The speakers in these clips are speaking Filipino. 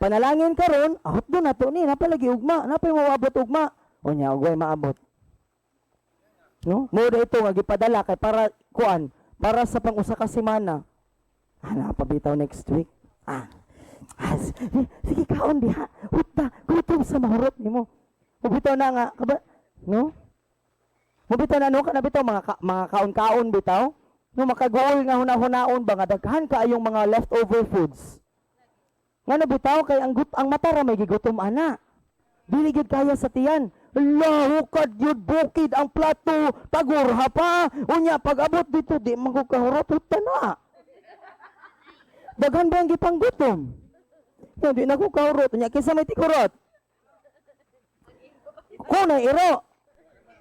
panalangin karon, ahot doon nato ni napalagi ugma, napay maabot ugma. Unya ugay maabot. No? Mo ito nga gipadala kay para kuan, para sa pang-usa ka semana. Napabitaw next week. Sige kaon diha. Uta, gutom sa mahurot nimo. Mubitaw na nga, no? Mubitaw na no kana bitaw mga kaon-kaon bitaw. No makagool nga hunahunaon ba nga daghan kaayong mga leftover foods. Nga nabitaw kay ang mata ra may gigutom ana. Dili gid kaya sa tiyan. Allah, hukad yun, bukid ang plato, tagurha pa. Unya, pag-abot dito, di magkakahurot, huta na. Daghan ba ang gipanggutom? Di na ko kahurot. Unya, kisa may tikurot. Kuna, iro.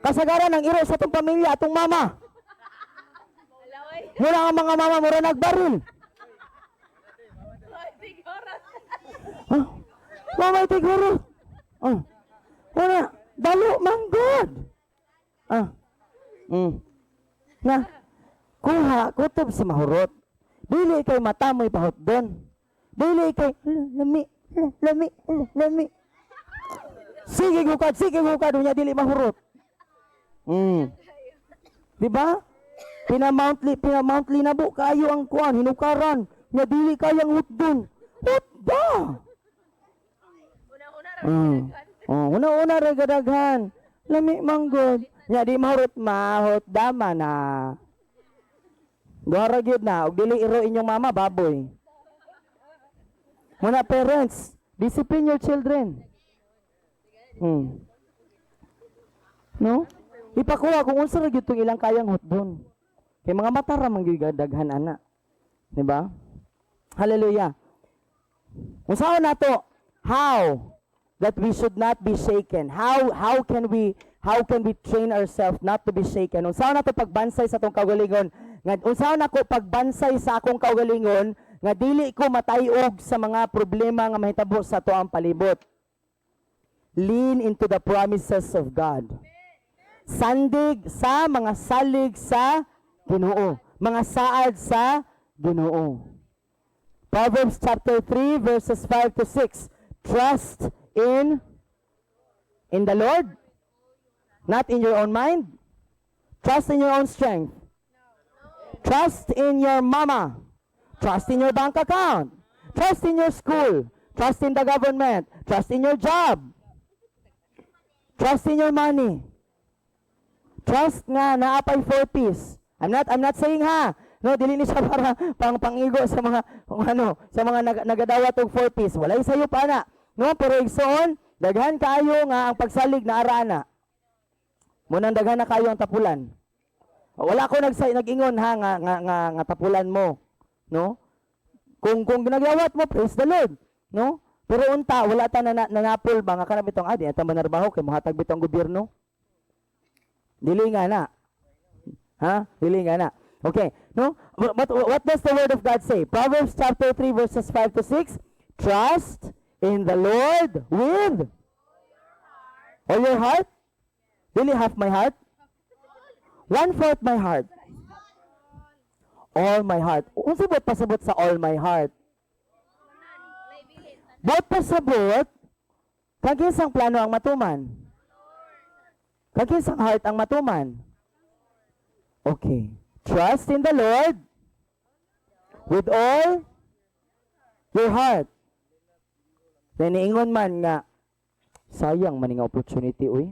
Kasagaran ng iro sa itong pamilya, atong mama. Mula ang mga mama, mura nagbaril. Mama, tikurot. Una, dalo manggod. Na, kuha, kutob sa mahurot. Dili kay matamoy pahot doon. Dili kay, lami. Sige gukad, unya dili mahurot. Diba? Pinamountly na bu, kayo ang kuan, hinukaran. Unya dili kayang hutdon. Hutda! Una-una rin kadaghan. Lami manggod. Nya di mahurot dama na. Duhara gyud na, og dili iro inyong mama baboy. Muna parents, discipline your children. No? Ipakuha kung unsa ra gyud tong ilang kayang hutdon. Kay mga mata ra man gyud daghan ana. Di ba? Hallelujah. Unsaon nato? How that we should not be shaken. How can we train ourselves not to be shaken? Unsaon nato pagbansay sa atong kaugalingon? Nga unsaon ako pagbansay sa akong kaugalingon nga dili ko matayog sa mga problema nga mahitabo sa atoang palibot. Lean into the promises of God. Sandig sa mga salig sa Ginoo. Mga saad sa Ginoo. Proverbs chapter 3 verses 5 to 6. Trust in the Lord, not in your own mind. Trust in your own strength. Trust in your mama. Trust in your bank account. Trust in your school. Trust in the government. Trust in your job. Trust in your money. Trust nga naapay 4Ps. I'm not saying no, dili ni siya para pangigo sa mga sa mga nagadawat og 4Ps. Walay sayo pa na. No, pero igsoon, daghan kayo nga ang pagsalig na arana. Munang daghan na kayo ang tapulan. Wala ko nag-ingon nga tapulan mo, no? Kung ginagawat mo, praise the Lord, no? Pero unta wala ta nanapol ba nga kana bitong di ata manarbaho kay mohatag bitong gobyerno. Dili nga na. Dili nga na. Okay, no? But what does the word of God say? Proverbs chapter 3 verses 5 to 6. Trust in the Lord with all your heart. Dili half my heart. 1/4 my heart. All my heart. Unsa ba pasabot sa all my heart? Bot pasabot kagisang plano ang matuman. Kagisang heart ang matuman. Okay. Trust in the Lord with all your heart. Then niingon man nga sayang man nga opportunity uy.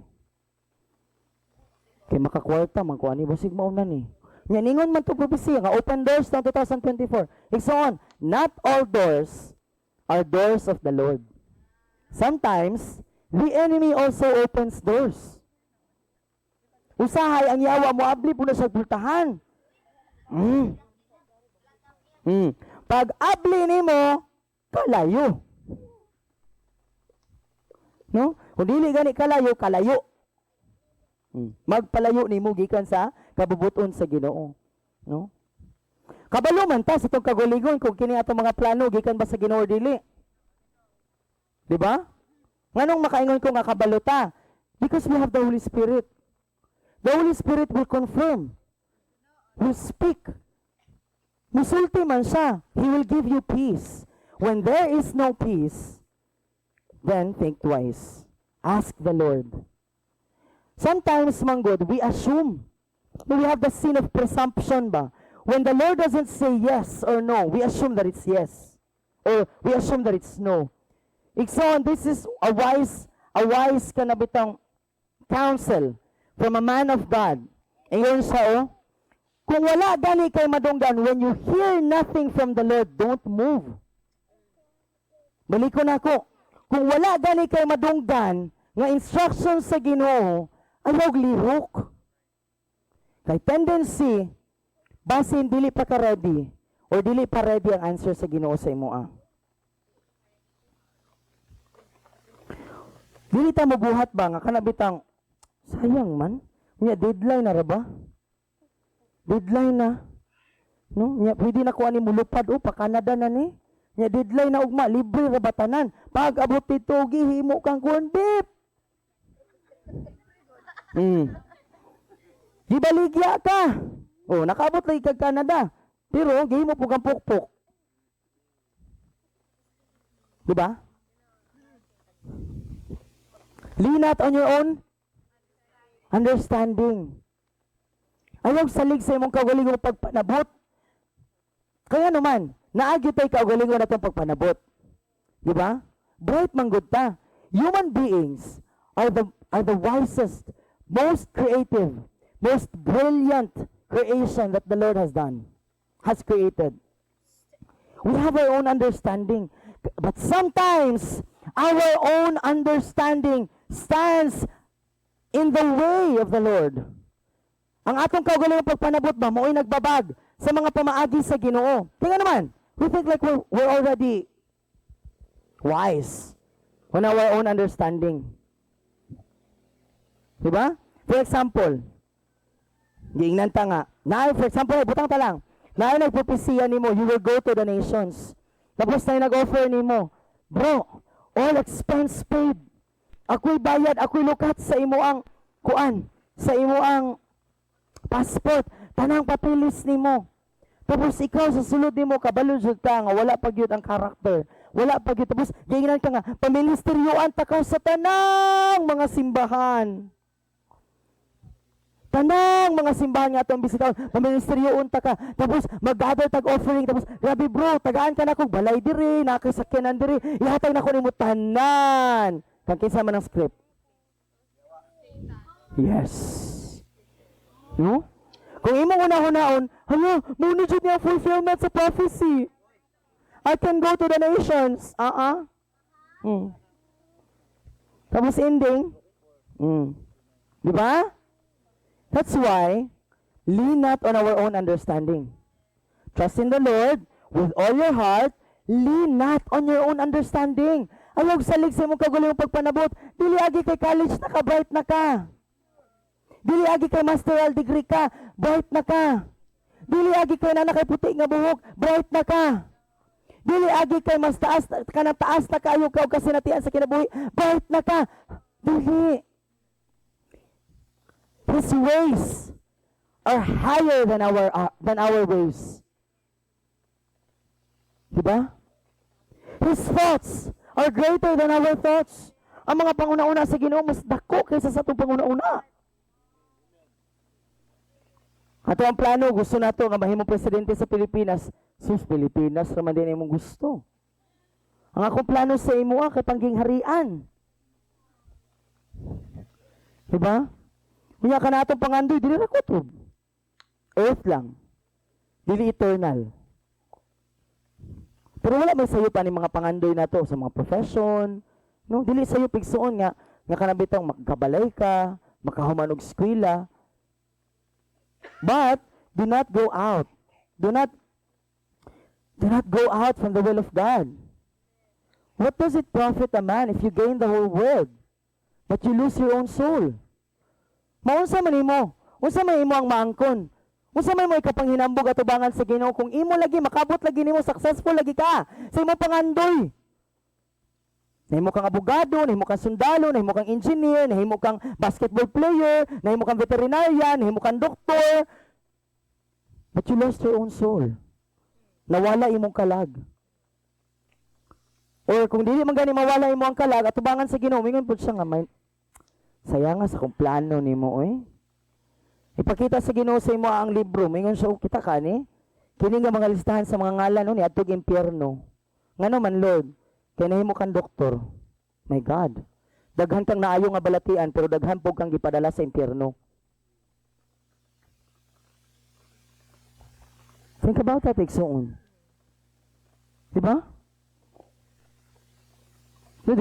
Kay makakwarta man ko ani basig mao na ni. Nya ningon man to prophecy nga open doors ng 2024. Igsoon, not all doors are doors of the Lord. Sometimes the enemy also opens doors. Usahay ang yawa mo abli puno sa bultahan. Pag abli nimo kalayo. No? Kung dili gani kalayo. Magpalayo nimo gikan sa kabubuton sa Ginoo, no? Kabalo man ta sa itong kagulingon kung kini atong mga plano gikan ba sa Ginoo dili. Di ba? Nganong makaingon ko nga kabalo ta? Because we have the Holy Spirit. The Holy Spirit will confirm. Will speak. Musulti man siya. He will give you peace. When there is no peace, then think twice. Ask the Lord. Sometimes, manggod, we assume. We have the sin of presumption ba? When the Lord doesn't say yes or no, we assume that it's yes. Or we assume that it's no. Ikson, this is a wise kanabitang counsel from a man of God. Ngayon siya, kung wala gani kay madunggan, when you hear nothing from the Lord, don't move. Balik ko na ako. Kung wala gani kay madunggan, nga instructions sa Ginoo, ayaw lihok. Kay tendency, basin dili pa ka ready, or dili pa ready ang answer sa Ginoo sa imo. Dili ta mabuhat ba nga kanabitang sayang man, nya deadline na ra ba? Deadline na. No, nya pwede na ko ani mulupad pa Canada na ni. Nya deadline na ugma libre ra batanan. Pag abot dito gihimo kang corn beef. Gibaligya ka. Nakaabot lagi kag Canada. Pero gihimo po kang pukpok. Diba? Lean not on your own understanding. Ayaw salig sa imong kaugalingon pagpanabot. Kaya naman, naagyo tayo kaugalingon na itong pagpanabot. Diba? Bright manggod ta. Human beings are the wisest, most creative, most brilliant creation that the Lord has created. We have our own understanding. But sometimes, our own understanding stands in the way of the Lord. Ang atong kaugalingon pagpanabot ba, mo'y nagbabag sa mga pamaagi sa Ginoo. Tingnan naman, we think like we're already wise on our own understanding. Diba? For example, giingnan ta nga, for example, butang ta lang, nagpropesiya nimo, you will go to the nations. Tapos na nag-offer nimo, bro, all expense paid. Ako'y bayad, ako'y lukat sa imo ang kuan, sa imo ang passport, tanang papilis nimo. Tapos ikaw sa sulod nimo kabalo jud ka nga wala pa gyud ang karakter. Wala pa gyud tapos giingnan ka nga pamilisтерyoan ta ka sa tanang mga simbahan. Tanang mga simbahan nga atong bisitaw, pamilisтерyoon ta ka. Tapos mag-gather tag offering tapos grabe bro, tagaan ka na kog balay diri, nakasakyanan diri, ihatag na ko nimo tanan. Kang kinsa man ang script? Yes. No? Kung imong una-hunaon, hala, muna dyan niya fulfillment sa prophecy. I can go to the nations. Tapos ending. Diba? That's why, lean not on our own understanding. Trust in the Lord with all your heart. Lean not on your own understanding. Ayaw salig sa imong kagulong pagpanabot. Dili agi kay college na ka, bright na ka. Dili agi kay masteral degree ka, bright na ka. Dili agi kay na kay puti nga buhok, bright na ka. Dili agi kay mas taas ka na taas na kayo ka kasi natian sa kinabuhi, bright na ka. Dili. His ways are higher than our ways. Diba? His thoughts are greater than our thoughts. Ang mga panguna-una sa Ginoo mas dako kaysa sa atong panguna-una. Ato ang plano, gusto nato nga mahimong presidente sa Pilipinas. Sus, Pilipinas naman din imong gusto. Ang akong plano sa imo kay pangingharian. Diba? Unya ka na atong pangandoy, dili ra kutob. Earth lang. Dili eternal. Pero wala may sayo pa ni mga pangandoy nato sa mga profession. No, dili sayo pigsuon nga kanabitang magkabalay ka, makahuman og eskwela. But do not go out. Do not go out from the will of God. What does it profit a man if you gain the whole world, but you lose your own soul? Maunsa man imo? Unsa man imo ang maangkon? Unsa man mo ikapanghinambog atubangan sa Ginoo kung imo lagi makabot lagi nimo successful lagi ka sa imo pangandoy? Nahimo kang abogado, nahimo kang sundalo, nahimo kang engineer, nahimo kang basketball player, nahimo kang veterinarian, nahimo kang doktor. But you lost your own soul. Nawala imong kalag. Or kung dili man gani mawala imo ang kalag at tubangan sa Ginoo, mingon pud siya nga may sayang nga sa kung plano nimo Ipakita sa Ginoo sa imo ang libro, mingon siya kita kani. Kini nga mga listahan sa mga ngalan ni adtog impyerno. Ngano man Lord, kay nahimo kang doktor. My God. Daghan kang naayo nga balatian pero daghan pog kang gipadala sa impyerno. Think about that, igsoon. Diba? No,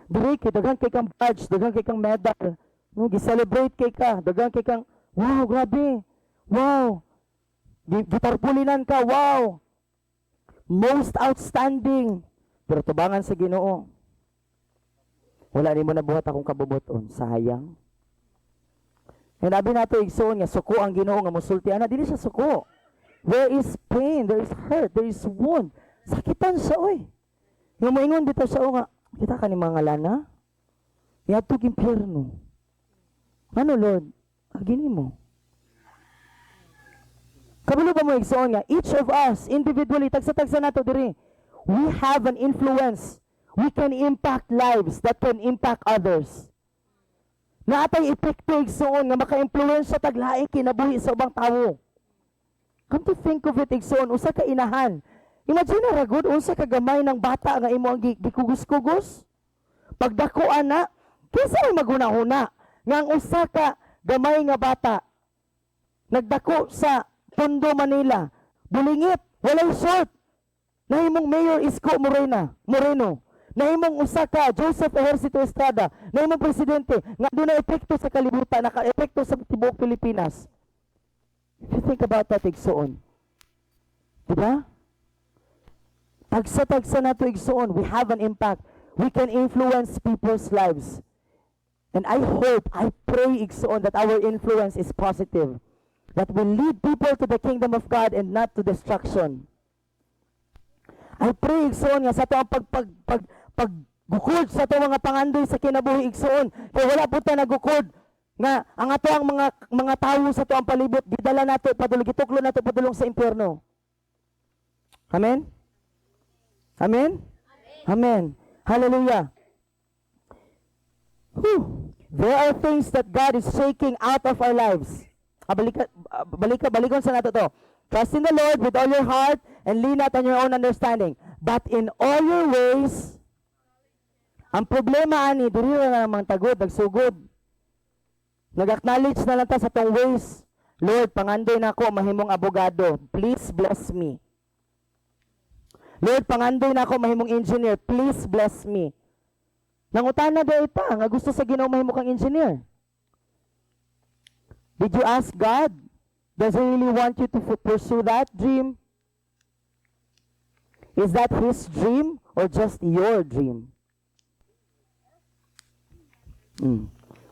diri kay daghan kay kang badge, daghan kay kang medal. No, gi-celebrate kay ka, daghan kay kang wow, grabe. Wow. Gitarpulinan ka, wow. Most outstanding. Pero tubangan sa Ginoo. Wala ni mo nabuhat akong kabubuton, sayang. Nga nabi nato igsoon nga suko ang Ginoo nga mosulti ana, dili siya suko. There is pain, there is hurt, there is wound. Sakitan siya Nga moingon dito siya nga kita ka ni mga lana? Iadtog impyerno. Ano Lord? Agini mo. Kabalo ba mo igsoon nga each of us individually tagsa-tagsa nato diri. We have an influence. We can impact lives that can impact others. Naatay epekto igsoon nga maka-influence sa taglaing kinabuhi sa ubang tawo. Come to think of it igsoon, usa ka inahan. Imagine ra gud unsa ka gamay ng bata nga imo ang gikugos-kugos. Pagdako ana, kinsa may magunahuna nga ang usa ka gamay nga bata nagdako sa Tondo, Manila, bulingit, walay short. Nahimong Mayor Isko Moreno. Nahimong usa ka Joseph Ejercito Estrada, nahimong presidente nga dunay epekto sa kalibutan, naka-epekto sa tibuok Pilipinas. If you think about that, igsoon. Diba? Tagsa-tagsa na to igsoon. We have an impact. We can influence people's lives. And I hope, I pray igsoon that our influence is positive. That will lead people to the kingdom of God and not to destruction. I pray igsoon nga sa ito ang paggukod sa ito mga pangandoy sa kinabuhi igsoon. Kaya wala po ta nagukod nga ang ato ang mga tao sa ito ang palibot, gidala nato padulong, gituklo nato padulong sa impyerno. Amen? Amen? Amen. Hallelujah. Whew. There are things that God is shaking out of our lives. Balikon sa nato to. Trust in the Lord with all your heart and lean not on your own understanding. But in all your ways, ang problema ani, diri na namang tagod, nagsugod. Nag-acknowledge na lang ta sa tong ways. Lord, pangandoy na ako, mahimong abogado. Please bless me. Lord, pangandoy na ako, mahimong engineer. Please bless me. Nangutana daw ita, nga gusto sa Ginoo mahimo kang engineer. Did you ask God? Does He really want you to pursue that dream? Is that His dream or just your dream?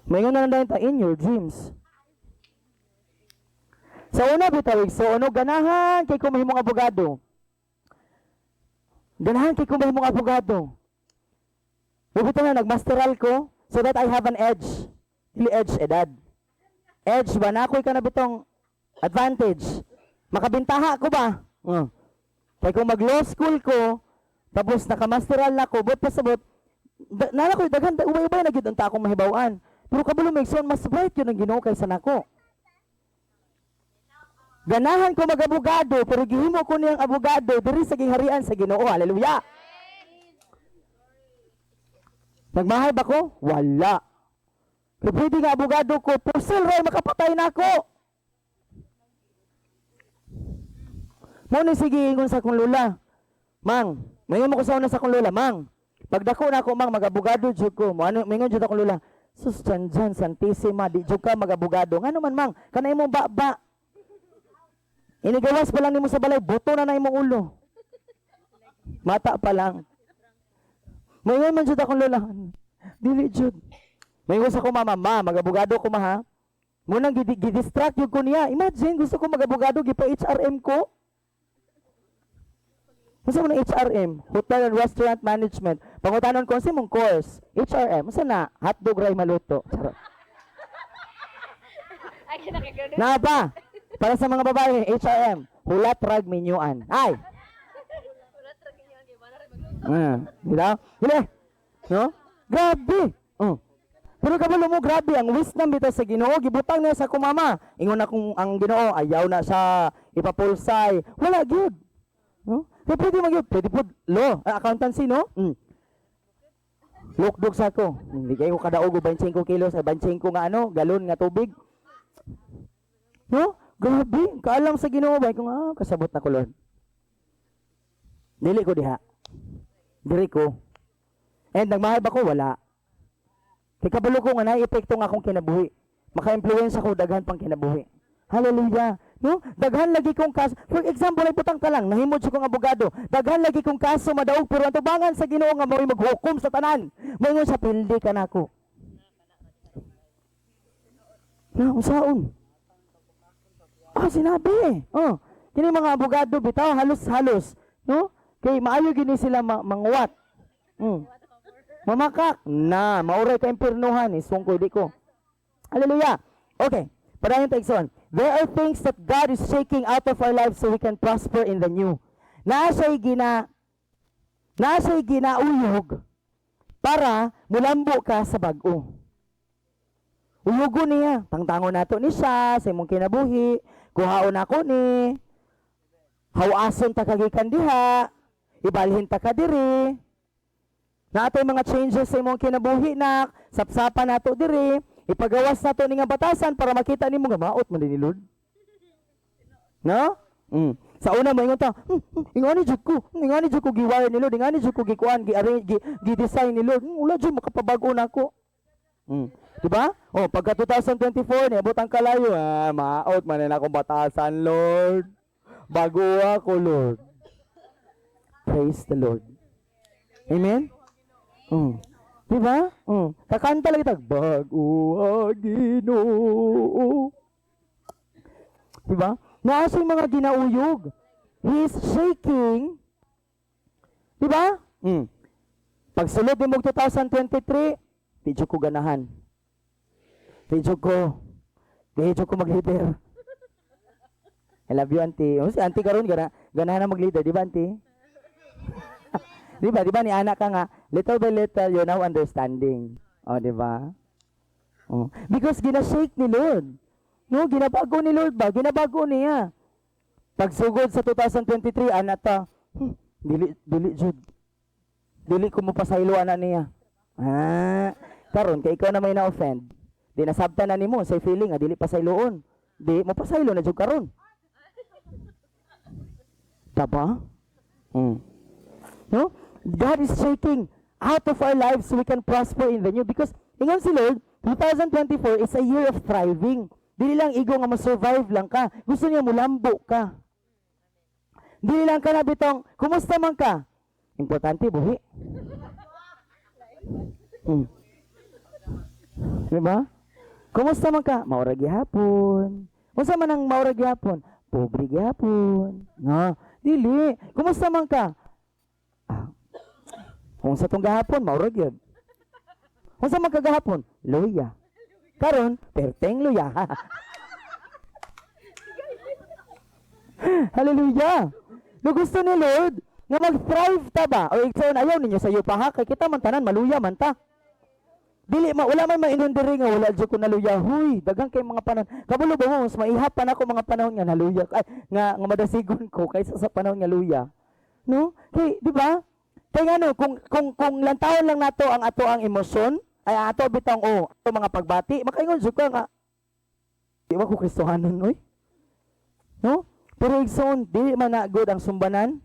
Mayon na lang tayo in your dreams. Sa una bitawig, so ano ganahan kay kung mahimong abogado. Ganahan kay kung mahimong abogado. Bubito na nagmasteral ko so that I have an edge. Dili edge edad. Edge ba na ako'y ka na bitong advantage. Makabintaha ko ba? Kaya kung mag-law school ko, tapos nakamasteral na ko, but pasabot, nala ko, daghan, ubay-ubay na gid akong mahibawaan. Pero kabalo may son, mas bright yun ang Ginoo kaysa nako. Ganahan ko mag-abogado, pero gihimo ko niyang abogado, diri sa gingharian sa Ginoo. Hallelujah! Nagmahay ba ko? Wala. Pero pwede nga abogado ko, pusil ray, makapatay na ako. Muna sige ingon sa akong lula. Mang, mayon mo ko sa una sa akong lula. Mang, pagdako na ako, mang, mag-abogado jud ko. Mayon jud akong lula. Sus, dyan, santissima, di jud ka mag-abogado. Nga naman, mang, kanay mo ba? Inigawas pa lang ni mo sa balay, buto na imong ulo. Mata pa lang. Mayon man jud akong lula. Dili jud. Mayon sa ko mama, mag-abogado ko ha. Munang gidistract yun ko niya. Imagine, gusto ko mag-abogado, gipa-HRM ko. Masa mo ng HRM? Hotel and Restaurant Management. Pangutanon ko, mong course? HRM. Masa na? Hotdog ray maluto. Charot. Na pa? Para sa mga babae, HRM. Hulat rag minyuan. Ay! Di ba? Dili. No? Grabe. Pero kabalo mo, grabe, ang wisdom bitaw sa Ginoo, gibutang na sa kumama. Ingon na kung ang Ginoo, ayaw na siya ipapulsay. Wala, good. No? Pero pwede po, law, accountancy, no? Lukdog sa ako. Hindi kayo kadaog o 25 kilos, 25 nga galon nga tubig. No? Grabe, kaalam sa Ginoo ba? Kung kasabot na ko, Lord. Dili ko diha. Dili ko. And nagmahal ba ko? Wala. Kay kabalo ko nga na-epekto nga akong kinabuhi. Maka-influence ako daghan pang kinabuhi. Hallelujah. No? Daghan lagi kong kaso. For example, ay putang ka lang, nahimod siya kong abogado. Daghan lagi kong kaso madaog, pero ang tubangan sa Ginoo nga mo'y maghukom sa tanan. Mo'y sa pildi ka na ako. Na, usaon. Sinabi. Kini mga abogado bitaw halos-halos, no? Kay maayo gini sila manguwat. Mamakak na mauray ka impirnuhan sungkoy di ko. Hallelujah. Okay. Padayon ta igsoon. There are things that God is shaking out of our lives so we can prosper in the new. Naa siya'y ginauyog para mulambo ka sa bag-o. Uyugo niya, tangtangon nato ni siya sa imong kinabuhi, kuhaon ako ni, hawason ta kagikan diha, ibalhin ta ka diri, na ato mga changes sa imong kinabuhi na, sapsapan nato diri, ipagawas nato ni nga batasan para makita nimo nga maot man ni Lord. No? Sa una mo ingon ta, ingani jud ko giwire ni Lord, ingani jud ko gikuan, gi-design ni Lord. Wala jud makapabag-o nako. Diba? Pagka 2024, niabot ang kalayo, maot man na akong batasan, Lord. Bago ako, Lord. Praise the Lord. Amen? Diba? Kakanta lang itag, bago Ginoo. Diba? Naasa yung mga ginauyog. He's shaking. Diba? Pagsulod ni mong 2023, Tidyo ko ganahan. Tidyo ko mag-leader. I love you, auntie. Si auntie karon ganahan na mag-leader, di ba, auntie? Di ba ni anak ka nga, little by little, you're now understanding. Di ba? Because ginashake ni Lord. No, ginabago ni Lord ba? Ginabago niya. Pagsugod sa 2023, anak ta, dili ko mo pasaylo anak niya. Karon kay ikaw na may na-offend. Di nasabtan na nimo say feeling dili pasayloon. Di mo pasaylo na jud karon. Tama? No? God is shaking out of our lives so we can prosper in the new because ingon si Lord, 2024 is a year of thriving. Dili lang igo nga ma-survive lang ka. Gusto niya mo lambo ka. Dili lang ka na bitong, kumusta man ka? Importante buhi. Diba? Kumusta man ka? Maura gihapon. Kumusta man ang maura gihapon? Pobre gihapon. Dili. Kumusta man ka? Kung sa tong gahapon, maura gyud. Kumusta man ka gahapon? Luya. Karon, perteng luya. Hallelujah. No gusto ni Lord nga mag-thrive ta ba? O ikson ayaw ninyo sa iyo pa kay kita man tanan maluya man ta. Dili wala man maingon diri nga wala jud ko naluya. Huy, daghang kay mga panahon. Kabulo ba mo mas maihap pa nako mga panahon nga naluya nga madasigon ko kaysa sa panahon nga luya. No? Kay di ba? Kay ano kung lantawon lang nato ang ato ang emosyon ay ato bitong ato mga pagbati makaingon jud ka nga di ba ko Kristohanon oy. No? Pero igsoon dili man na good ang sumbanan.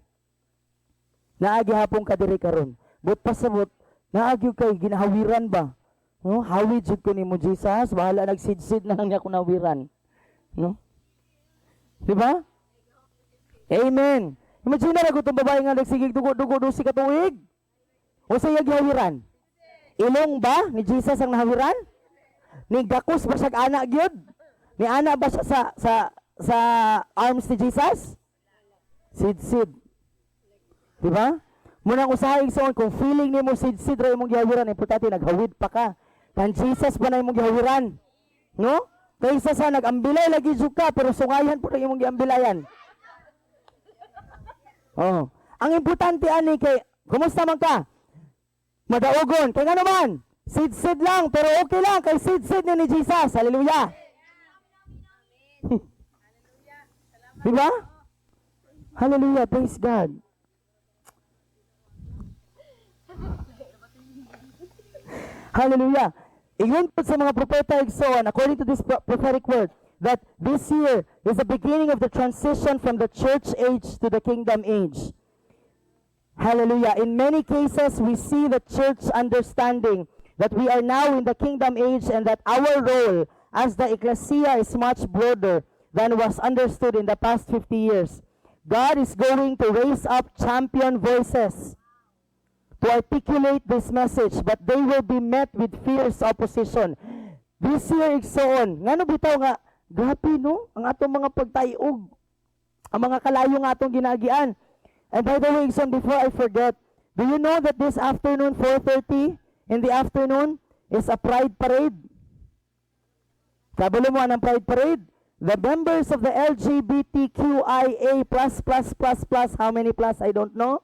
Naagi hapon ka diri karon. But pasabot naagi kay ginahawiran ba? No, hawid jud ko nimo Jesus, bahala nagsidsid na lang niya ko nawiran. No? Di ba? Amen. Imagine na ko itong babae nga nagsigig dugo-dugo si katuig. O sa iya gihawiran? Ilong ba ni Jesus ang nahawiran? Ni gakos ba siya anak gyud? Ni anak ba siya sa arms ni Jesus? Sid-sid. Di ba? Munang usahay igsoon kung feeling nimo sid-sid ra imong gihawiran, importante naghawid pa ka. Kan Jesus ba na imong gihawiran? No? Kaysa sa nag-ambilay lagi jud ka pero sungayan po imong giambilayan. Ang importante ani kay Kumusta man ka? Madaugon. Kaya nga naman, seed lang, pero okay lang, kay seed ni Jesus. Hallelujah. Diba? Hallelujah, praise God. Hallelujah. Ingon po sa mga propeta igsoon, according to this prophetic word, that this year is the beginning of the transition from the church age to the kingdom age. Hallelujah. In many cases, we see the church understanding that we are now in the kingdom age and that our role as the ecclesia is much broader than was understood in the past 50 years. God is going to raise up champion voices to articulate this message, but they will be met with fierce opposition. This year, igsoon, nga no bitaw nga, grabe no, ang atong mga pagtayog, ang mga kalayo nga atong ginagian. And by the way, igsoon, before I forget, do you know that this afternoon, 4:30 in the afternoon, is a pride parade? Kabalo mo ang pride parade? The members of the LGBTQIA++++, how many plus, I don't know,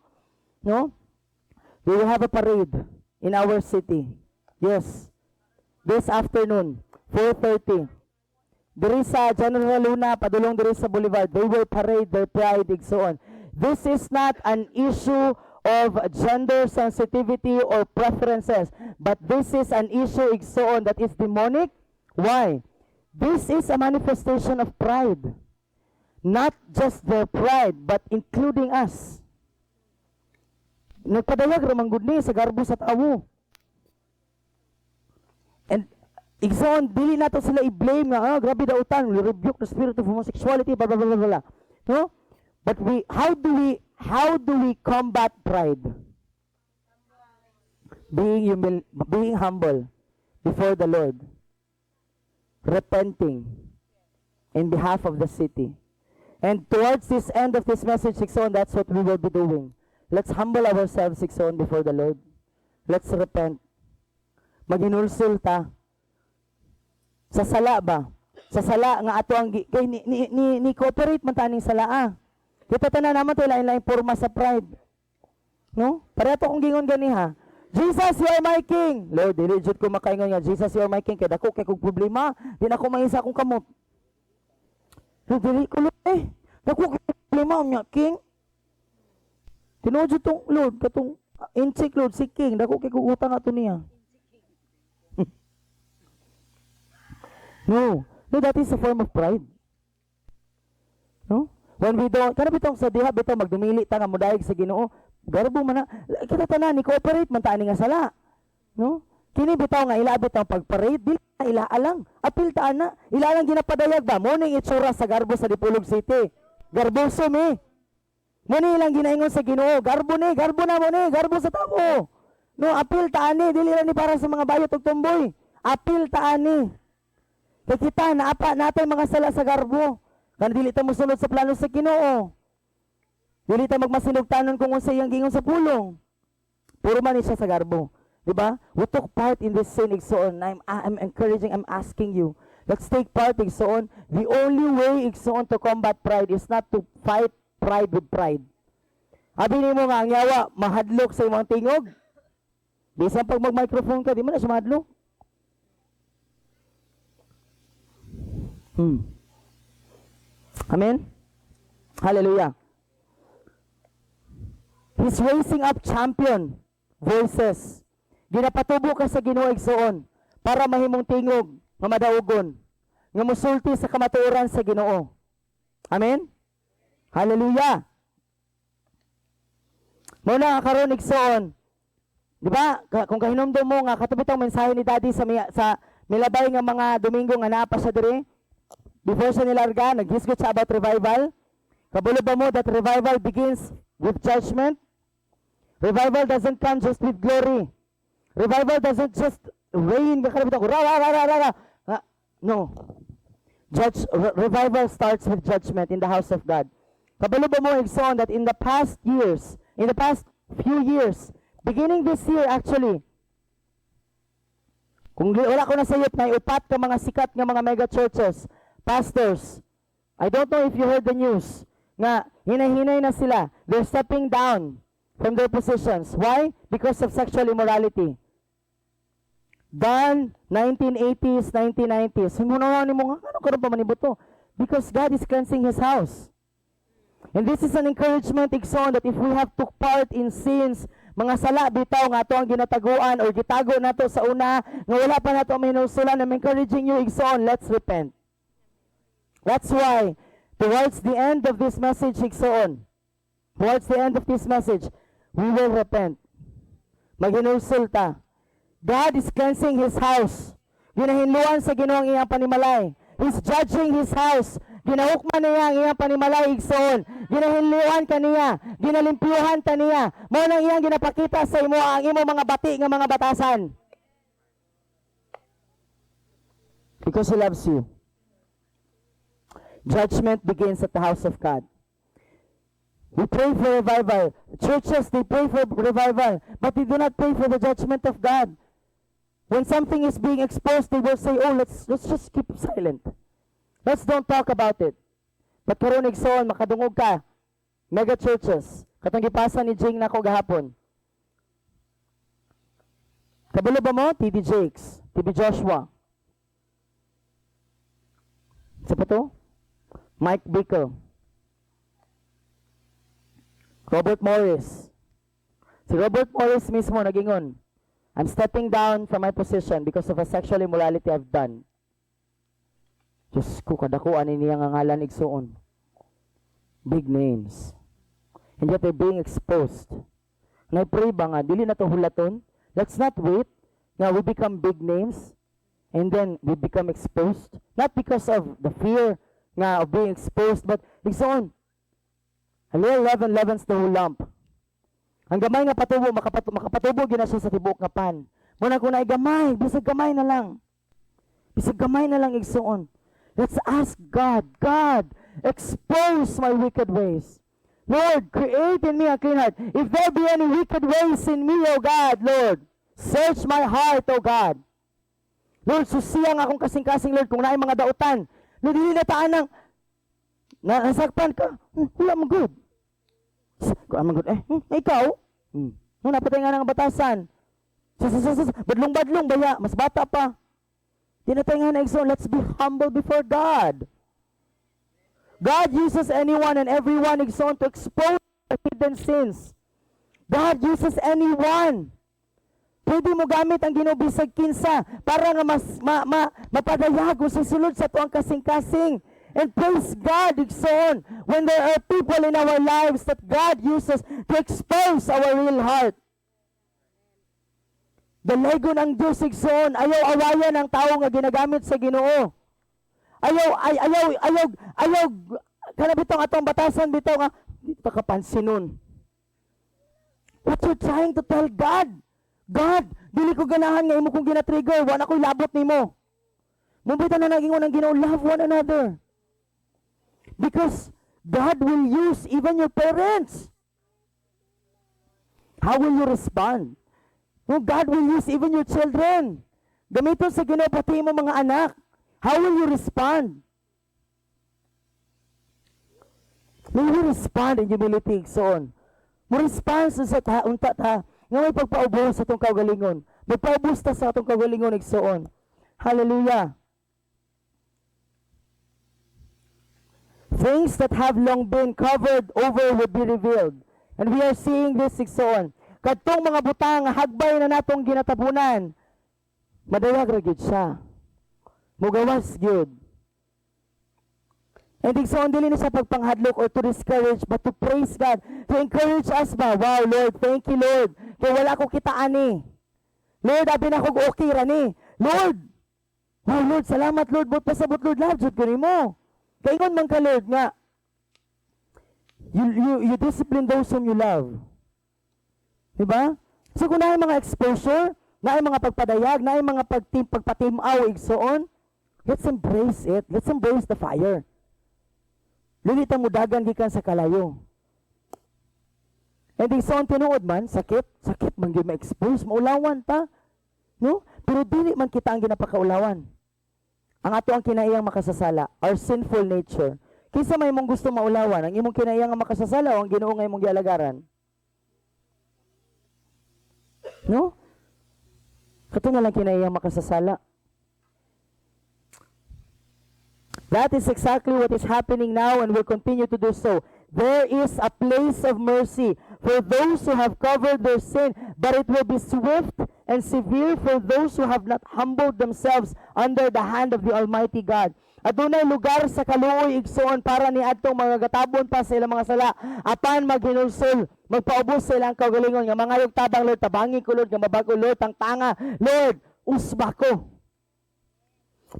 no? We will have a parade in our city. Yes. This afternoon, 4:30. Diri sa General Luna, padulong diri sa Boulevard, they will parade their pride, igsoon. This is not an issue of gender sensitivity or preferences, but this is an issue, igsoon, that is demonic. Why? This is a manifestation of pride. Not just their pride, but including us. Nagpadayag ramang gud ni sa garbo sa tawo. And igsoon, dili nato sila i-blame nga, grabe daw utan, rebuke the spirit of homosexuality, blah, blah, blah, blah, blah. No? But how do we combat pride? Being humble before the Lord. Repenting in behalf of the city. And towards this end of this message, igsoon, that's what we will be doing. Let's humble ourselves, igsoon, before the Lord. Let's repent. Maginulsul ta. Sa sala ba? Sa sala nga ato ang kay ni cooperate man taning sala. Kita tanan naman to lain-lain porma sa pride. No? Para to kung gingon gani ha. Jesus, you are my king. Lord, dili jud ko makaingon nga Jesus, you are my king kay dako kay kog problema, di na ko maisa akong kamot. Lord, dili ko dako kay problema unya king. Tinuod itong Lord, katong inchik Lord, si King, dako kay kugutang ato niya. No, that is a form of pride. No? When we don't, kada bitong sa diha, bitong magdumili ta nga mudayeg sa Ginoo, garbo man na, kita tanan, ni cooperate man ta ani nga sala. No? Kini bitaw nga ilabot ang pagparade, dili na ilaalang. Apil ta ana, ilaalang ginapadayag ba? Morning itsura sa garbo sa Dipolog City. Garboso mi. Muni lang ginaingon sa Ginoo, garbo na mo ni, garbo sa tao. No, apil taani, dili lang ni para sa mga bayot ug tumboy. Apil taani. Kay kita naapa natay mga sala sa garbo. Kan dili ta mosulod sa plano sa Ginoo. Dili ta magmasinugtanon kung unsa iyang gingon sa pulong. Puro man ni siya sa garbo, di ba? We took part in this sin, igsoon. I'm encouraging, I'm asking you. Let's take part, igsoon. The only way, igsoon, to combat pride is not to fight pride with pride. Abi nimo nga ang yawa mahadlok sa imong tingog. Bisan pag mag-microphone ka, di man na siya mahadlok. Amen? Hallelujah. He's raising up champion voices. Ginapatubo ka sa Ginoo, igsoon, para mahimong tingog, nga madaugon, nga musulti sa kamatuoran sa Ginoo. Amen? Hallelujah. Muna karon igsoon. Di ba? Kung kahinomdom mo nga katubitang mensahe ni Daddy sa milabay nga mga Domingo nga naa pa siya diri. Before siya nilarga, naghisgot siya about revival. Kabulo ba mo that revival begins with judgment? Revival doesn't come just with glory. Revival doesn't just rain. No. Revival starts with judgment in the house of God. Kabalo ba mo igsoon that in the past few years, beginning this year actually, kung wala ko na sayop na upat ka mga sikat nga mga mega churches, pastors, I don't know if you heard the news, nga hinay-hinay na sila, they're stepping down from their positions. Why? Because of sexual immorality. Done 1980s, 1990s. Himunawa ni mo nga, ano karon pa manibuto? Because God is cleansing His house. And this is an encouragement, Igsoon, that if we have took part in sins, mga sala bitaw nga ato ang ginataguan or gitago nato sa una nga wala pa nato mahinusulan, I'm encouraging you, Igsoon, let's repent. That's why towards the end of this message, Igsoon, towards the end of this message, we will repent. Maghinusul ta. God is cleansing His house. Ginahinluan sa Ginoong iyang panimalay. He's judging His house. Ginahukman niya ang iyang panimalay, Igsoon. Ginahinluan ka niya. Ginalimpyuhan ta niya. Mo nang iyang ginapakita sa imo ang imo mga bati nga mga batasan. Because He loves you. Judgment begins at the house of God. We pray for revival. Churches, they pray for revival, but they do not pray for the judgment of God. When something is being exposed, they will say, oh, let's just keep silent. Let's don't talk about it. But karon Igsoon, makadungog ka. Mega churches. Katong gipasa ni Jing na ko gahapon. Kabalo ba mo? TD Jakes, TD Joshua. Sa pa to? Mike Bickle. Robert Morris. Si Robert Morris mismo nagingon, I'm stepping down from my position because of a sexual immorality I've done. Diyos ko, kadakuan niya nga ngalan Igsoon. Big names. And yet they're being exposed. And I pray ba nga, dili na to hulaton. Let's not wait. Now we become big names and then we become exposed. Not because of the fear nga of being exposed, but Igsoon, a little leaven leavens the whole lump. Ang gamay nga patubo, makapatubo gina siya sa tibok nga pan. Muna kung naay gamay, bisag gamay na lang. Bisag gamay na lang, Igsoon. Let's ask God, God, expose my wicked ways. Lord, create in me a clean heart. If there be any wicked ways in me, O God, Lord, search my heart, O God. Lord, susiyang akong kasing-kasing, Lord, kung naay mga dautan. Lord, hindi na taan ng nasakpan ka. Wala mo good. Wala mo good. Ikaw? Napatay nga ng batasan. Badlong-badlong, baya. Mas bata pa. Tinatay nga na Igsoon, let's be humble before God. God uses anyone and everyone, Igsoon, to expose the hidden sins. God uses anyone. Pwede mo gamit ang ginubisag kinsa para nga mapadayag kung sisulod sa tuang kasing-kasing. And praise God, Igsoon, when there are people in our lives that God uses to expose our real heart. Dalagon ang Diyos, Igsoon, ayaw awayan ang tao nga ginagamit sa Ginoo. Ayaw, kana bitong atong batasan bitaw nga, dito ka pansin nun. What you're trying to tell God? God, dili ko ganahan nga imo kong ginatrigger, wala ko'y labot nimo. Mubita na nagingon ang Ginoo, love one another. Because God will use even your parents. How will you respond? No, God will use even your children. Gamiton sa Ginoo pati mo mga anak. How will you respond? Will you respond in humility, Igsoon? Mo respond sa unta ta nga may pagpaubos sa itong kaugalingon. Magpaubos ta sa itong kaugalingon, Igsoon. Hallelujah. Things that have long been covered over will be revealed. And we are seeing this, Igsoon. Kadtong mga butang, hagbay na natong ginatabunan, madayag ra gyud siya. Mugawas gyud. And Igsoon, dili na sa pagpanghadlok or to discourage, but to praise God, to encourage us ba? Wow, Lord, thank you, Lord. Kaya wala ko kitaan ni. Lord, abi na kog okay ra ni. Lord, wow, Lord, salamat, Lord, but pasabot, Lord, love, jud ko nimo. Kaingon man ka, Lord, nga, you discipline those whom you love. Diba? So kung naay mga exposure, naay mga pagpadayag, naay mga pagpatimaw, Igsoon, let's embrace it. Let's embrace the fire. Lulita mo dagan gikan sa kalayo. And Igsoon, tinuod man, sakit man gyud ma-expose, maulawan ta. No? Pero dili man kita ang ginapakaulawan. Ang ato ang kinaiyang makasasala, our sinful nature. Kinsa may mong gusto maulawan, ang imong kinaiyang makasasala o ang Ginoo nga imong gialagaran? No? Kato na lang kinayang makasasala. That is exactly what is happening now and will continue to do so. There is a place of mercy for those who have covered their sin, but it will be swift and severe for those who have not humbled themselves under the hand of the Almighty God. Adunay lugar sa kaluoy igsoon para ni adtong mga gatabon pa sa ilang mga sala apan maghinulsol magpaubos sa ilang kaugalingon nga mga yung tabang Lord tabangi ko Lord nga mabago Lord tanga Lord usba ko.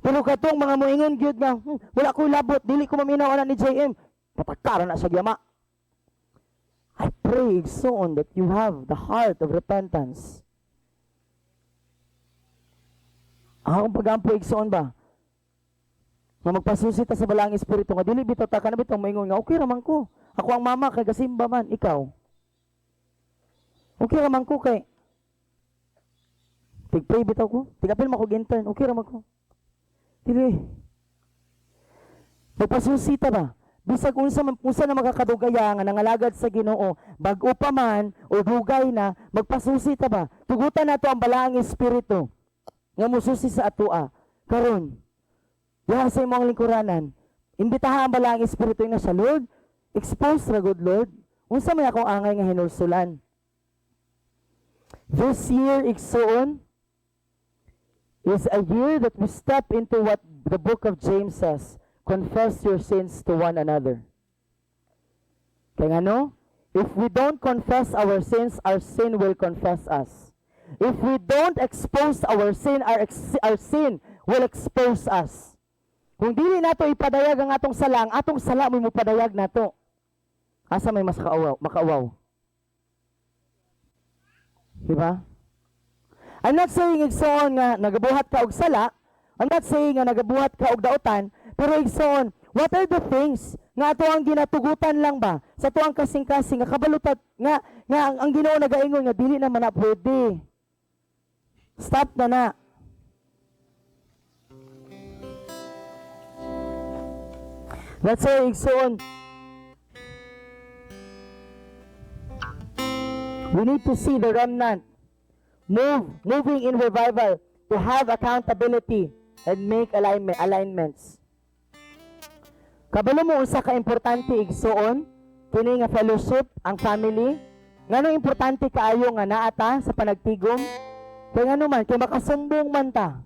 Pero katong mga moingon gyud nga wala ko labot dili ko maminaw ana ni JM patakara na sa gyama. I pray igsoon that you have the heart of repentance. Ang akong pagampo igsoon ba nga magpasusi ta sa balang espiritu nga dili bitaw ta kana bitaw moingon nga okay ra man ko. Ako ang mama kay gasimba man ikaw. Okay ra man ko kay tig-pray bitaw ko. Tigapil man ko intern okay ra man ko. Dili. Magpasusi ta ba? Bisag unsa na makakadugaya nga nangalagad sa Ginoo, bag-o pa man o dugay na, magpasusi ta ba? Tugutan nato ang balaang espiritu nga mususi sa atoa. Karon, diha sa imong lingkuranan, imbitaha ang balaang espiritu na sa Lord, expose ra good Lord. Unsa may akong angay nga hinulsulan? This year igsoon is a year that we step into what the book of James says. Confess your sins to one another. Kaya ano? If we don't confess our sin will confess us. If we don't expose our sin will expose us. Kung dili nato ipadayag ang atong sala mo padayag nato. Asa may mas makaawaw. Diba? I'm not saying igsoon nga nagabuhat ka og sala. I'm not saying nga nagabuhat ka og daotan. Pero igsoon, what are the things nga ato ang ginatugutan lang ba? Sa ato ang kasing-kasing, nga kabalutat, nga ang Ginoo nagaingon nga dili naman na pwede. Stop na. That's why igsoon, we need to see the remnant moving in revival to have accountability and make alignments. Kabalo mo unsa ka importante igsoon kini nga fellowship ang family ngano importante kaayo nga naata sa panagtigom kay ngano man kay makasumbong man ta.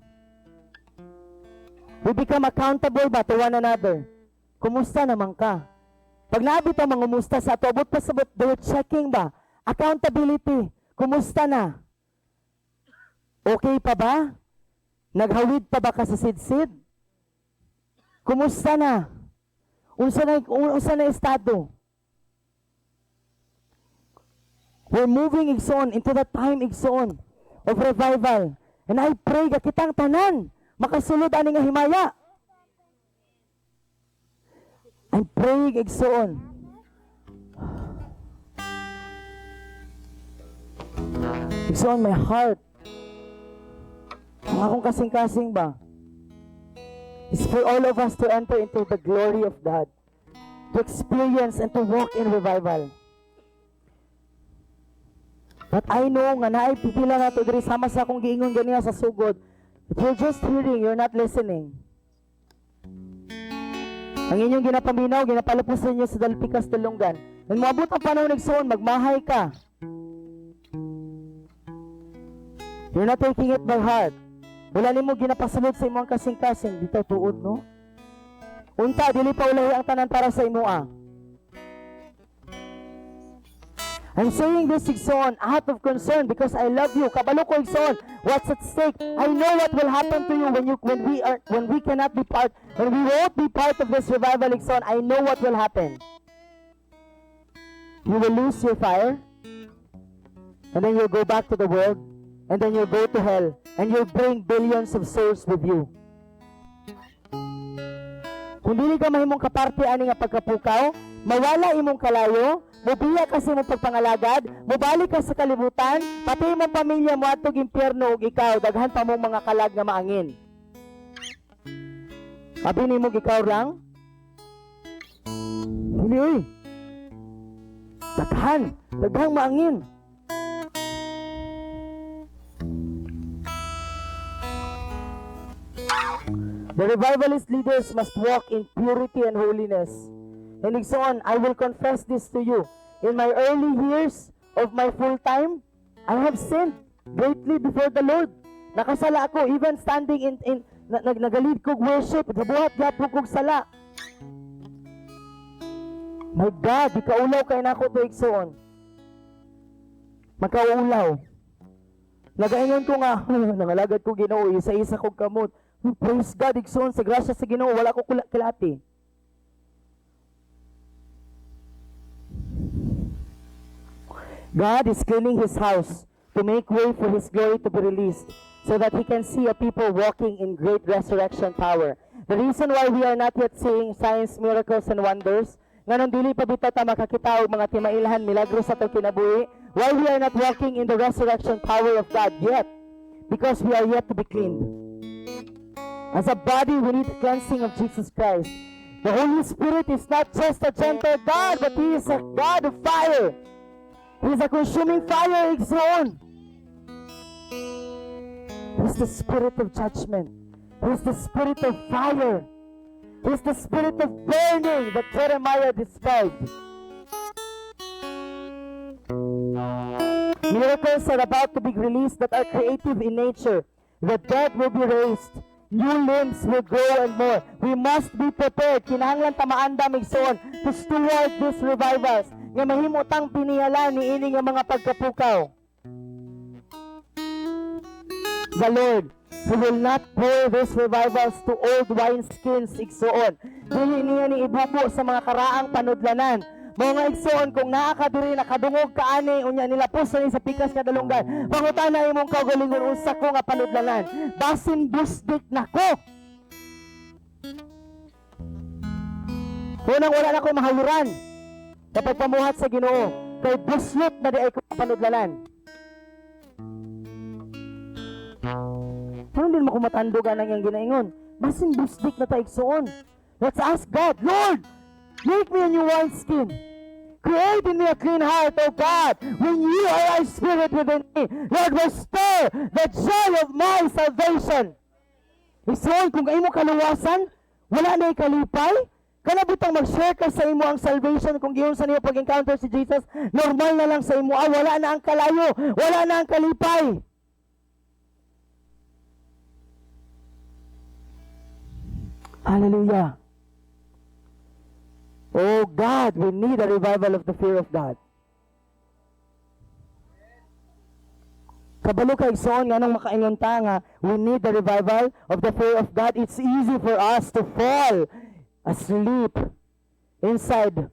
We become accountable ba to one another. Kumusta naman ka? Pag naabot ang mangumusta sa ato abot pa sabot checking ba accountability kumusta na? Okay pa ba? Naghawid pa ba ka sa sidsid? Kumusta na? Unsa na estado? We're moving igsoon into the time igsoon of revival. And I pray nga kitang tanan makasulod ani nga himaya. I'm praying igsoon. Igsoon my heart. Ang akong kasing-kasing ba? It's for all of us to enter into the glory of God, to experience and to walk in revival. But I know nga naay pipila na to diri sama sa akong giingon ganiya sa sugod. If you're just hearing, you're not listening. Ang inyong ginapaminaw, ginapalapos sa inyo sa dalpikas dalunggan. Nang maabot ang panahon nagsuon, magmahay ka. You're not taking it by heart. Wala nimo ginapasulod sa imong kasing-kasing dito tuod no. Unta dili pa ulahi ang tanan para sa imoa. I'm saying this igsoon out of concern because I love you. Kabalo ko igsoon, what's at stake? I know what will happen to you when we cannot be part, when we won't be part of this revival igsoon. I know what will happen. You will lose your fire, and then you'll go back to the world. And then you'll go to hell and you'll bring billions of souls with you. Kung dili ka mahimong kaparte ani nga pagkapukaw, mawala imong kalayo, mubiya kasi mong pagpangalagad, mubalik ka sa kalibutan, pati imong pamilya mo atog impyerno ug ikaw daghan pa mong mga kalag nga maangin. Abi nimo ikaw lang? Dili oy. Daghang maangin. The revivalist leaders must walk in purity and holiness. And so on, I will confess this to you. In my early years of my full time, I have sinned greatly before the Lord. Nakasala ako, even standing nagalid kog worship, nabuhat gapon kog sala. My God, ikaulaw kay nako to igsoon. Makaulaw. Nagaingon ko nga, nangalagad ko Ginoo, isa-isa kog kamot. Praise God, igsoon, sa grasya sa Ginoo, wala ko kilati. God is cleaning His house to make way for His glory to be released so that He can see a people walking in great resurrection power. The reason why we are not yet seeing signs, miracles, and wonders, nganon dili pa bitaw ta makakita og mga timailhan, milagros sa atong kinabuhi, why we are not walking in the resurrection power of God yet? Because we are yet to be cleaned. As a body, we need the cleansing of Jesus Christ. The Holy Spirit is not just a gentle God, but He is a God of fire. He is a consuming fire, igsoon. He is the spirit of judgment. He is the spirit of fire. He is the spirit of burning that Jeremiah described. Miracles are about to be released that are creative in nature. The dead will be raised. New limbs will grow and more. We must be prepared. Kinahanglan tamaanda migsoon to steward these revivals. Nga mahimutang pinihala ni ini nga mga pagkapukaw. The Lord, He will not pour these revivals to old wineskins, igsoon. Dili niya ni ibubo sa mga karaang panudlanan. Mga igsoon, kung naakadiri, nakadungog ka ani, unya nila puso ni sa pikas kadalunggan. Pangutana imong kaugalingon usa ko nga panudlanan. Basin busdik nako. Unang wala na ko mahaluran. Kapag pamuhat sa Ginoo, kay buslot na di ay ko panudlanan. Parang din makumatandogan ang iyang ginaingon. Basin busdik na taigsoon. Let's ask God, Lord, make me a new wineskin. Create in me a clean heart, O God. When you are a spirit within me, Lord, restore the joy of my salvation. Igsoon, kung imo kaluwasan, wala na ikalipay, kanabutang mag-share ka sa imo ang salvation kung giyon sa niyo pag-encounter si Jesus, normal na lang sa imo, wala na ang kalayo, wala na ang kalipay. Hallelujah. Oh God, we need a revival of the fear of God. Kabalo kay igsoon nga nang makaingon ta nga, we need the revival of the fear of God. It's easy for us to fall asleep inside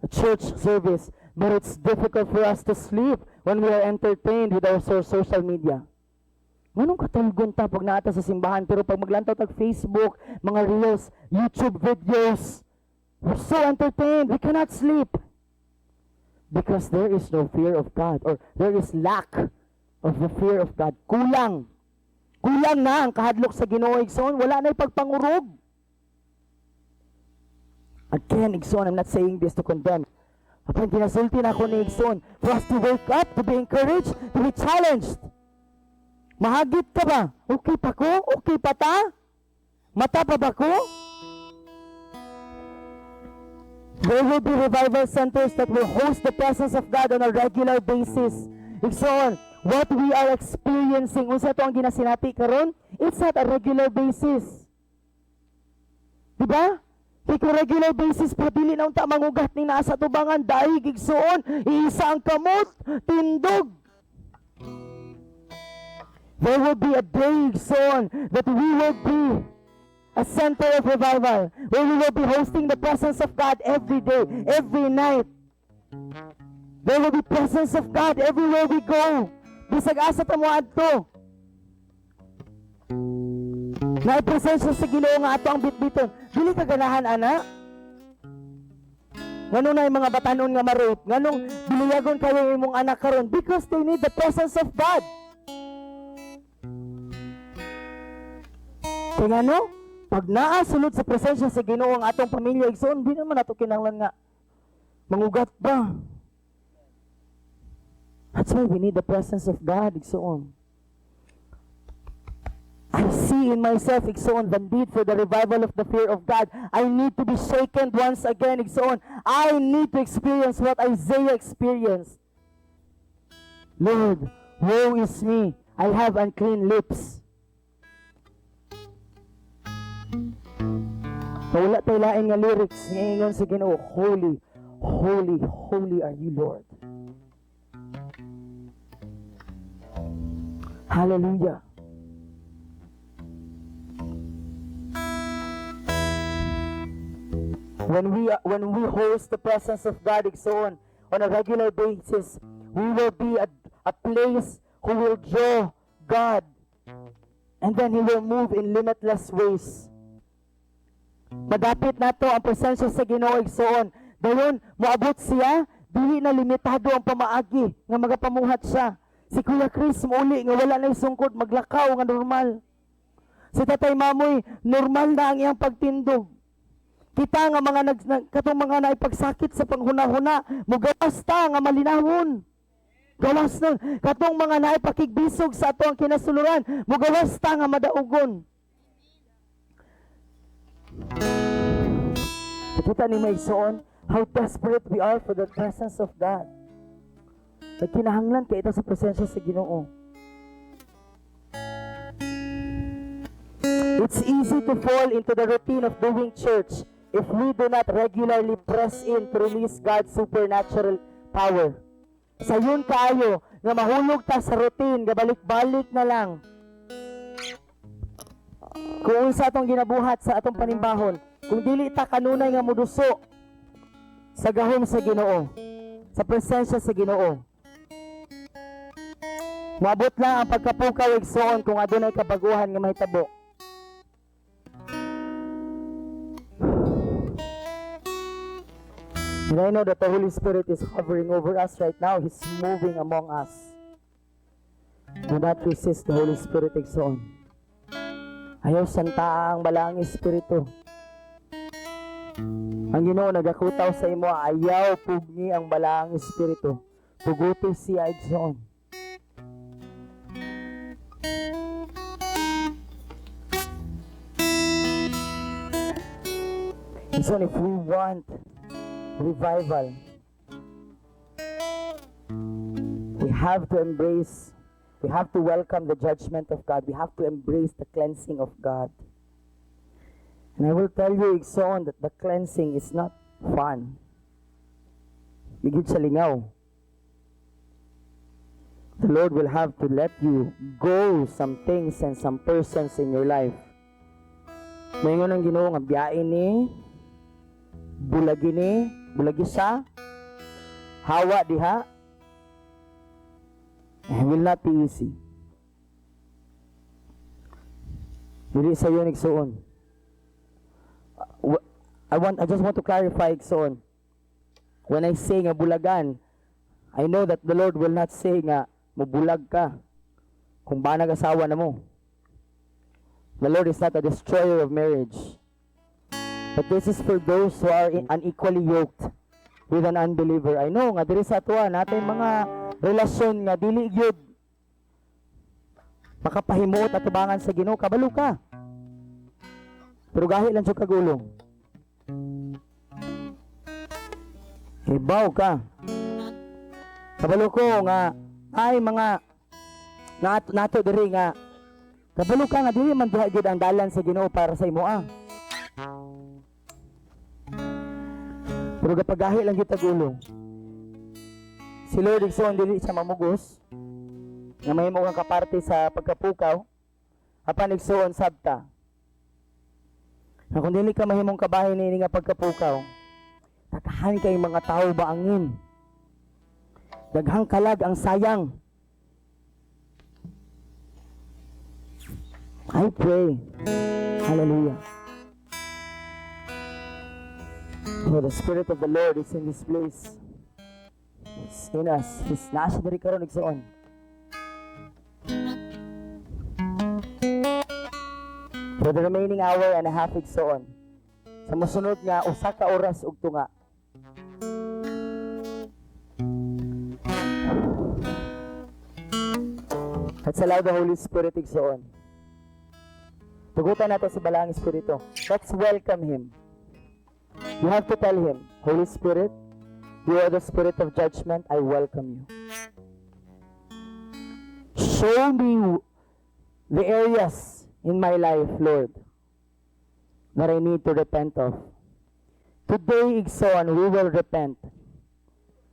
a church service, but it's difficult for us to sleep when we are entertained with our social media. Manong katulgon ta pag naata sa simbahan, pero pag maglantaw tag Facebook, mga reels, YouTube videos, we're so entertained, we cannot sleep. Because there is no fear of God, or there is lack of the fear of God. Kulang. Kulang na ang kahadlok sa Ginoo, igsoon, wala na ipagpangurog. Again, igsoon, I'm not saying this to condemn. Kapag kinasulti na ako ni igsoon, for us to wake up, to be encouraged, to be challenged. Mahagit ka ba? Okay pa ko? Okay pa ta? Mata pa ba ko? There will be revival centers that will host the presence of God on a regular basis. Igsoon, what we are experiencing, unsa to ang ginasinati karon? It's not a regular basis. Diba? Kung regular basis, pero dili na unta mangugat ni nasa tubangan, dahil igsoon, iisa ang kamot, tindog. There will be a day, son, that we will be a center of revival, where we will be hosting the presence of God every day, every night. There will be presence of God everywhere we go. Bisag asa ta mo adto. Na presensya sa Ginoo nga ato ang bitbiton. Dili ka ganahan ana. Ngano na yung mga batanon nga ma-rape? Nganong biliyagon kayo imong anak karon? Because they need the presence of God. Kaya no, pag naasulod sa presensya sa Ginoo ang atong pamilya, igsoon, di naman nato kinahanglan nga mangugat ba. That's why we need the presence of God, igsoon. I see in myself, igsoon, the need for the revival of the fear of God. I need to be shaken once again, igsoon. I need to experience what Isaiah experienced. Lord, woe is me. I have unclean lips. Wala tayo lain nga lyrics. Ngayon sa Ginoo, holy, holy, holy are you, Lord. Hallelujah. When we host the presence of God, igsoon, on a regular basis, we will be a place who will draw God, and then He will move in limitless ways. Madapit na to ang presensya sa Ginoo, igsoon. Dayon, moabot siya, dili na limitado ang pamaagi nga magapamuhat siya. Si Kuya Chris muli nga wala na isungkod, maglakaw nga normal. Si Tatay Mamoy, normal na ang iyang pagtindog. Kita nga katong mga naipagsakit sa panghuna-huna, mugawas ta nga malinawon. Gawas nun. Katong mga naipakigbisog sa ato ang kinasuluran, mugawas ta nga madaugon. Kita ni Maysoon, how desperate we are for the presence of God. Nagkinahanglan kay ito sa presensya sa Ginoo. It's easy to fall into the routine of doing church if we do not regularly press in to release God's supernatural power. Sa yun kaayo, nga mahulog ta sa routine, nga balik-balik na lang. Kung sa atong ginabuhat sa atong panimbahon, kung dili ta kanunay nga muduso sa gahom sa Ginoo, sa presensya sa Ginoo, maabot lang ang pagkapukaw igsoon kung adunay kabaguhan nga mahitabo. And I know that the Holy Spirit is hovering over us right now. He's moving among us. Do not resist the Holy Spirit, igsoon. Ayaw santa ang balang Espiritu. Ang Ginoo nagakutaw sa imo, ayaw pugni ang balang Espiritu. Puguti siya, igsoon. And so if we want revival, we have to embrace, we have to welcome the judgment of God. We have to embrace the cleansing of God. And I will tell you, igsoon, that the cleansing is not fun. Bigid sa lingaw. The Lord will have to let you go some things and some persons in your life. Mayroon ang Ginoo nga biyain ni, bulagi ni, bulagi siya, hawa diha. It will not be easy. Dili sa iyo igsoon. I just want to clarify, igsoon. When I say nga bulagan, I know that the Lord will not say nga mubulag ka kung ba nag-asawa na mo. The Lord is not a destroyer of marriage. But this is for those who are unequally yoked with an unbeliever. I know nga diri sa tuwa natin mga relasyon nga dili gyud makapahimuot at tubangan sa Ginoo, kabalo ka. Pero gahi lang siya kagulong. Hibaw ka. Kabalo ko nga ay mga nato diri nga kabalo ka nga dili man diha gyud ang dalan sa Ginoo para sa imo ah. Pero gapagahi lang kita gulong. Si Lord igsoon dili siya mamugos nga mahimo kang kaparte sa pagkapukaw apan igsoon sabta. Na kung dili ka mahimong kabahin ni nga pagkapukaw, takahan kay mga tao baangin. Daghang kalag ang sayang. I pray. Hallelujah. Oh, the Spirit of the Lord is in this place. It's in us. He's nasa dari karon igsoon. For the remaining hour and a half igsoon. Sa mosunod nga usa ka oras ug tunga. Let's allow the Holy Spirit igsoon Tugutan natin si Balaang Espiritu. Let's welcome Him. You have to tell Him, Holy Spirit, you are the Spirit of judgment. I welcome you. Show me the areas in my life, Lord, that I need to repent of. Today, Igsoon, we will repent.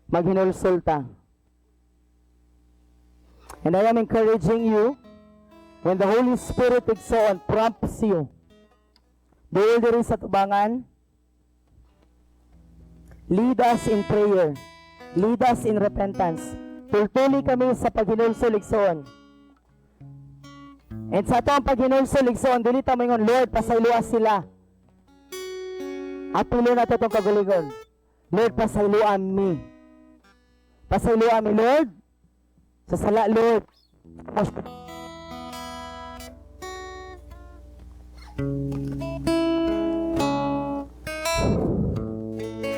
Maghinulsulta. And I am encouraging you, when the Holy Spirit Igsoon prompts you, dahil diri sa tubangan, lead us in prayer. Lead us in repentance. Tultuli kami sa paghinulsul Igsoon. And sa atong paghinulsul Igsoon, dili ta moingon, Lord, pasayloa sila. Apilo na to itong kaguligon. Lord, pasayloa me. Pasayloa me, Lord. Sa sala, Lord.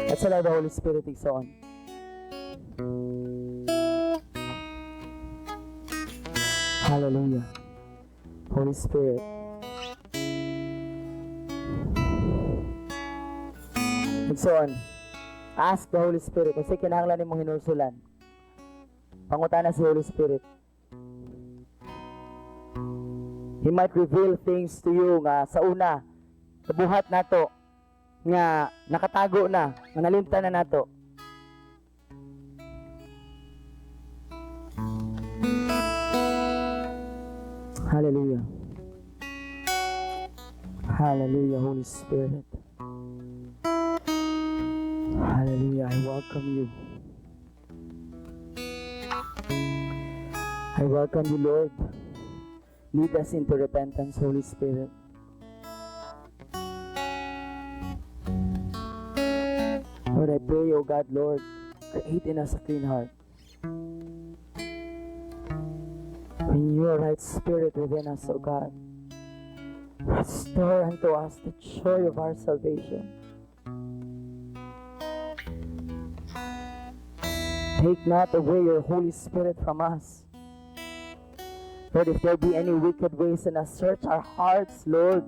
Let's allow the Holy Spirit Igsoon. Hallelujah. Holy Spirit. Igsoon. Ask the Holy Spirit kung sa'yo kinahanglan nimong hinulsulan. Pangutana si Holy Spirit. He might reveal things to you nga sa una, nabuhat nato, nga nakatago na, nga nalimtan na nato. Hallelujah. Hallelujah, Holy Spirit. Hallelujah, I welcome you. I welcome you, Lord. Lead us into repentance, Holy Spirit. Lord, I pray, O God, Lord, create in us a clean heart. Renew your right spirit within us, O God. Restore unto us the joy of our salvation. Take not away your Holy Spirit from us. Lord, if there be any wicked ways in us, search our hearts, Lord.